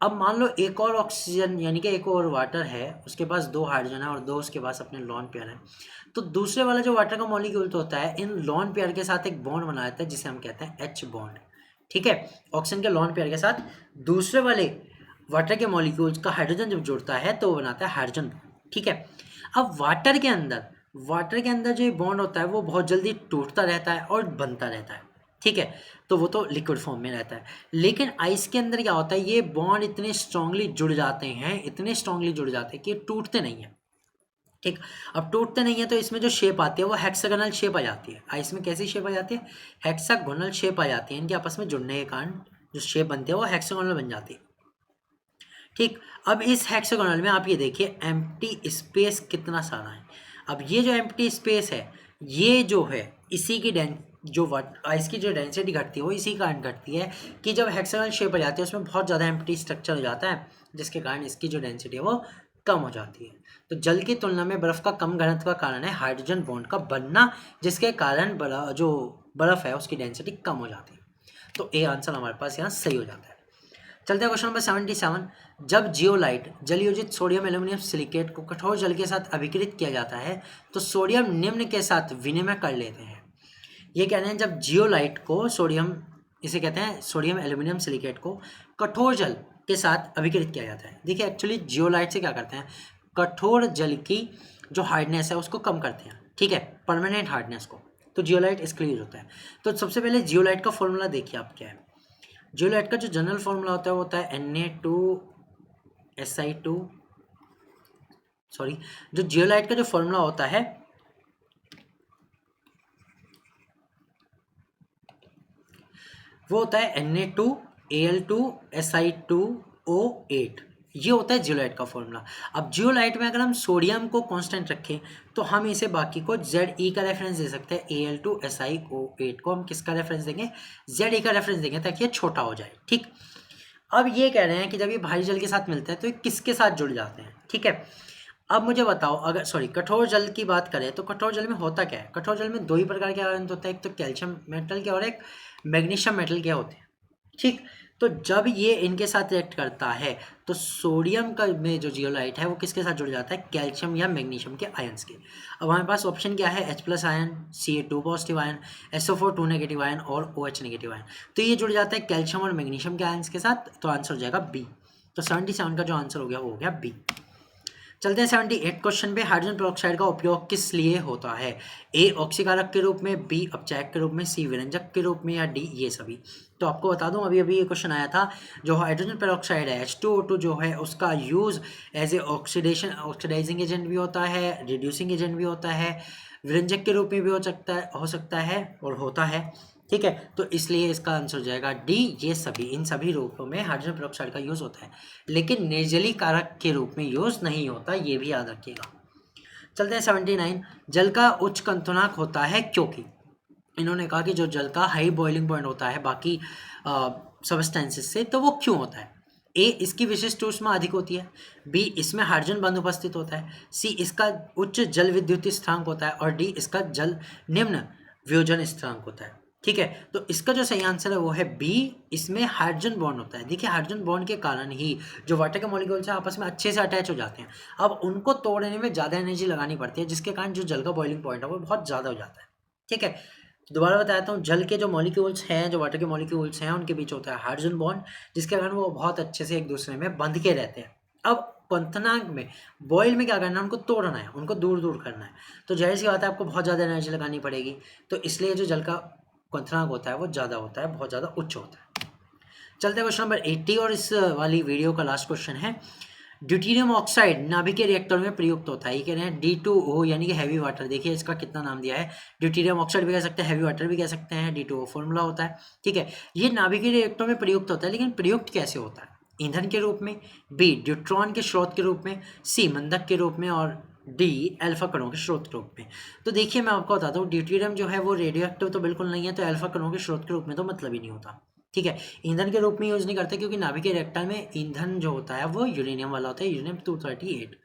अब मान लो एक और ऑक्सीजन यानी कि एक और वाटर है, उसके पास 2 हाइड्रोजन है और 2 उसके पास अपने लोन पेयर है। तो दूसरे वाला जो वाटर का मॉलिक्यूल होता है इन लोन पेयर के साथ एक बॉन्ड बना लेता है जिसे हम कहते हैं H बॉन्ड, ठीक है। ऑक्सीजन के लोन पेयर के साथ दूसरे वाले वाटर के मॉलिक्यूल्स का हाइड्रोजन जब जुड़ता है तो वो बनाता है हाइड्रोजन बॉन्ड, ठीक है। अब वाटर के अंदर जो बॉन्ड होता है वो बहुत जल्दी टूटता रहता है और बनता रहता है, ठीक है। तो वो तो लिक्विड फॉर्म में रहता है, लेकिन आइस के अंदर क्या होता है, ये बॉन्ड इतने स्ट्रांगली जुड़ जाते हैं कि टूटते नहीं हैं, ठीक। अब टूटते नहीं है तो इसमें जो शेप आती है वो हेक्सागोनल शेप आ जाती है। आइस में कैसी शेप आ जाती है, हेक्सागोनल शेप आ जाती है। इनके आपस में जुड़ने के कारण जो शेप बनती है वो हेक्सागोनल बन जाती है, ठीक। अब इस हेक्सागोनल में आप ये देखिए एम्प्टी स्पेस कितना सारा है। अब ये जो एम्प्टी स्पेस है ये जो है इसी की जो आइस की जो डेंसिटी घटती है वो इसी कारण घटती है कि जब हेक्सागोनल शेप आ जाती है उसमें बहुत ज़्यादा एम्प्टी स्ट्रक्चर हो जाता है, जिसके कारण इसकी जो डेंसिटी है वो कम हो जाती है। तो जल की तुलना में बर्फ़ का कम घनत्व का कारण है हाइड्रोजन बॉन्ड का बनना, जिसके कारण जो बर्फ़ है उसकी डेंसिटी कम हो जाती है। तो ए आंसर हमारे पास यहाँ सही हो जाता है। चलते हैं क्वेश्चन नंबर 77। जब जियोलाइट जलयोजित सोडियम एल्यूमिनियम सिलिकेट को कठोर जल के साथ अभिकृत किया जाता है तो सोडियम निम्न के साथ विनिमय कर लेते हैं। ये कह रहे हैं जब जियोलाइट को इसे कहते हैं सोडियम एल्यूमिनियम सिलिकेट को कठोर जल के साथ अभिकृत किया जाता है। देखिए एक्चुअली जियोलाइट से क्या करते हैं, कठोर जल की जो हार्डनेस है उसको कम करते हैं, ठीक है, परमानेंट हार्डनेस को। तो जियोलाइट इसके लिए यूज होता है। तो सबसे पहले जियोलाइट का फॉर्मूला देखिए आप क्या है। जियोलाइट का जो जनरल फॉर्मूला होता है वो होता है Na2Si2 सॉरी, जो जियोलाइट का जो फॉर्मूला होता है वो होता है Na2Al2Si2O8, ये होता है जियोलाइट का फॉर्मूला। अब जियोलाइट में अगर हम सोडियम को कांस्टेंट रखें तो हम इसे बाकी को Ze का रेफरेंस दे सकते हैं। Al2SiO8 को हम किसका रेफरेंस देंगे, Ze का रेफरेंस देंगे ताकि ये छोटा हो जाए, ठीक। अब ये कह रहे हैं कि जब ये भारी जल के साथ मिलते हैं तो ये किसके साथ जुड़ जाते हैं, ठीक है। अब मुझे बताओ, अगर कठोर जल की बात करें तो कठोर जल में होता क्या है। कठोर जल में 2 ही प्रकार के आयन होते हैं, एक तो कैल्शियम मेटल के और एक मैग्नीशियम मेटल के होते हैं, ठीक। तो जब ये इनके साथ रिएक्ट करता है तो सोडियम का में जो जियोलाइट है वो किसके साथ जुड़ जाता है, कैल्शियम या मैग्नीशियम के आयंस के। अब हमारे पास ऑप्शन क्या है, H+ ion, Ca2 positive ion, SO4 2 negative ion और OH नेगेटिव आयन। तो ये जुड़ जाता है कैल्शियम और मैग्नीशियम के आयंस के साथ, तो आंसर हो जाएगा बी। तो 77 का जो आंसर हो गया वो हो गया बी। चलते हैं 78 क्वेश्चन पे। हाइड्रोजन पेरोक्साइड का उपयोग किस लिए होता है, ए ऑक्सीकारक के रूप में, बी अपचायक के रूप में, सी विरंजक के रूप में या डी ये सभी। तो आपको बता दूं अभी ये क्वेश्चन आया था, जो हाइड्रोजन पेरोक्साइड है H2O2 जो है उसका use as a oxidising agent भी होता है, रिड्यूसिंग एजेंट भी होता है, विरंजक के रूप में भी हो सकता है और होता है, ठीक है। तो इसलिए इसका आंसर हो जाएगा डी, ये सभी, इन सभी रूपों में हाइड्रोजन पेरोक्साइड का यूज़ होता है, लेकिन निर्जली कारक के रूप में यूज़ नहीं होता, ये भी याद रखिएगा। चलते हैं 79। जल का उच्च क्वथनांक होता है क्योंकि, इन्होंने कहा कि जो जल का हाई बॉइलिंग पॉइंट होता है बाकी सब्सटेंसेस से, तो वो क्यों होता है। ए इसकी विशिष्ट ऊष्मा अधिक होती है, बी इसमें हाइड्रोजन बंध उपस्थित होता है, सी इसका उच्च जल विद्युत स्थिरांक होता है और डी इसका जल निम्न वियोजन स्थिरांक होता है। ठीक है, तो इसका जो सही आंसर है वो है बी, इसमें हाइड्रोजन बॉन्ड होता है। देखिए हाइड्रोजन बॉन्ड के कारण ही जो वाटर के मॉलिक्यूल्स हैं आपस में अच्छे से अटैच हो जाते हैं। अब उनको तोड़ने में ज़्यादा एनर्जी लगानी पड़ती है, जिसके कारण जो जल का बॉइलिंग पॉइंट है वो बहुत ज़्यादा हो जाता है। ठीक है, तो दोबारा बताता हूँ, जल के जो मॉलिक्यूल्स हैं, जो वाटर के मॉलिक्यूल्स हैं, उनके बीच होता है हाइड्रोजन बॉन्ड, जिसके कारण वो बहुत अच्छे से एक दूसरे में बंध के रहते हैं। अब क्वथनांक में, बॉयल में क्या करना है, उनको तोड़ना है, उनको दूर दूर करना है, तो जाहिर सी बात है आपको बहुत ज़्यादा एनर्जी लगानी पड़ेगी, तो इसलिए जो जल का क्वथनांक होता है वो ज़्यादा होता है, बहुत ज़्यादा उच्च होता है। चलते हैं क्वेश्चन नंबर 80 और इस वाली वीडियो का लास्ट क्वेश्चन है, ड्यूटेरियम ऑक्साइड नाभिकीय रिएक्टर में प्रयुक्त होता है। ये कह रहे हैं D2O यानी कि हैवी वाटर। देखिए इसका कितना नाम दिया है, ड्यूटेरियम ऑक्साइड भी कह सकते हैं, हैवी वाटर भी कह सकते हैं, D2O फॉर्मूला होता है। ठीक है, ये नाभिकीय रिएक्टर में प्रयुक्त होता है, लेकिन प्रयुक्त कैसे होता है? ईंधन के रूप में, बी न्यूट्रॉन के स्रोत के रूप में, सी मंदक के रूप में और डी अल्फा कणों के स्रोत के रूप में। तो देखिए मैं आपको बताता हूँ, ड्यूटेरियम जो है वो रेडियो एक्टिव तो बिल्कुल नहीं है, तो अल्फा कणों के स्रोत के रूप में तो मतलब ही नहीं होता। ठीक है, ईंधन के रूप में यूज नहीं करते, क्योंकि नाभिकीय रिएक्टर में ईंधन जो होता है वो यूरेनियम वाला होता है, यूरेनियम 238।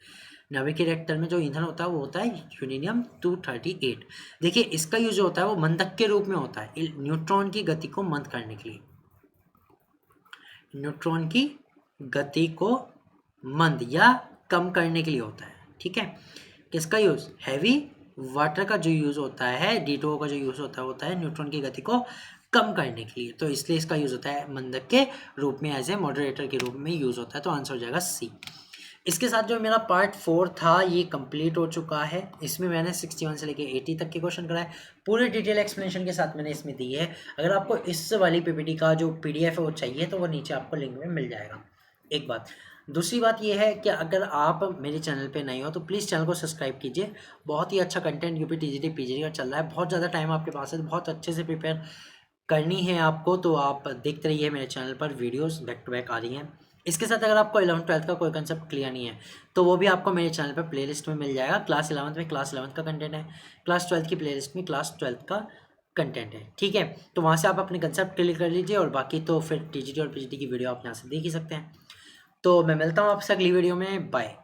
नाभिकीय रिएक्टर में जो ईंधन होता है वो होता है यूरेनियम 238। देखिए इसका यूज होता है वो मंदक के रूप में होता है, न्यूट्रॉन की गति को मंद करने के लिए, न्यूट्रॉन की गति को मंद या कम करने के लिए होता है। ठीक है, किसका यूज? हैवी वाटर का जो यूज होता है, D2O का जो यूज होता है न्यूट्रॉन की गति को कम करने के लिए, तो इसलिए इसका यूज होता है मंदक के रूप में, एज ए मॉडरेटर के रूप में यूज होता है। तो आंसर हो जाएगा सी। इसके साथ जो मेरा पार्ट 4 था ये कंप्लीट हो चुका है। इसमें मैंने 61 से लेके 80 तक के क्वेश्चन कराए, पूरे डिटेल एक्सप्लेनेशन के साथ मैंने इसमें दी है। अगर आपको इस वाली पीपीटी का जो PDF है वो चाहिए तो वो नीचे आपको लिंक में मिल जाएगा। एक बात, दूसरी बात ये है कि अगर आप मेरे चैनल पे नए हो तो प्लीज़ चैनल को सब्सक्राइब कीजिए। बहुत ही अच्छा कंटेंट UP TGT PGT का चल रहा है, बहुत ज़्यादा टाइम आपके पास है, तो बहुत अच्छे से प्रिपेयर करनी है आपको, तो आप देखते रहिए मेरे चैनल पर, वीडियोस बैक टू बैक आ रही हैं। इसके साथ अगर आपको 11th-12th का कोई कंसेप्ट क्लियर नहीं है तो वो भी आपको मेरे चैनल पर प्लेलिस्ट में मिल जाएगा। क्लास 11th में क्लास 11th का कंटेंट है, क्लास 12th की प्लेलिस्ट में क्लास 12th का कंटेंट है। ठीक है, तो वहाँ से आप अपने कंसेप्ट क्लियर कर लीजिए, और बाकी तो फिर TGT और PGT की वीडियो आप यहाँ से देख ही सकते हैं। तो मैं मिलता हूँ आपसे अगली वीडियो में, बाय।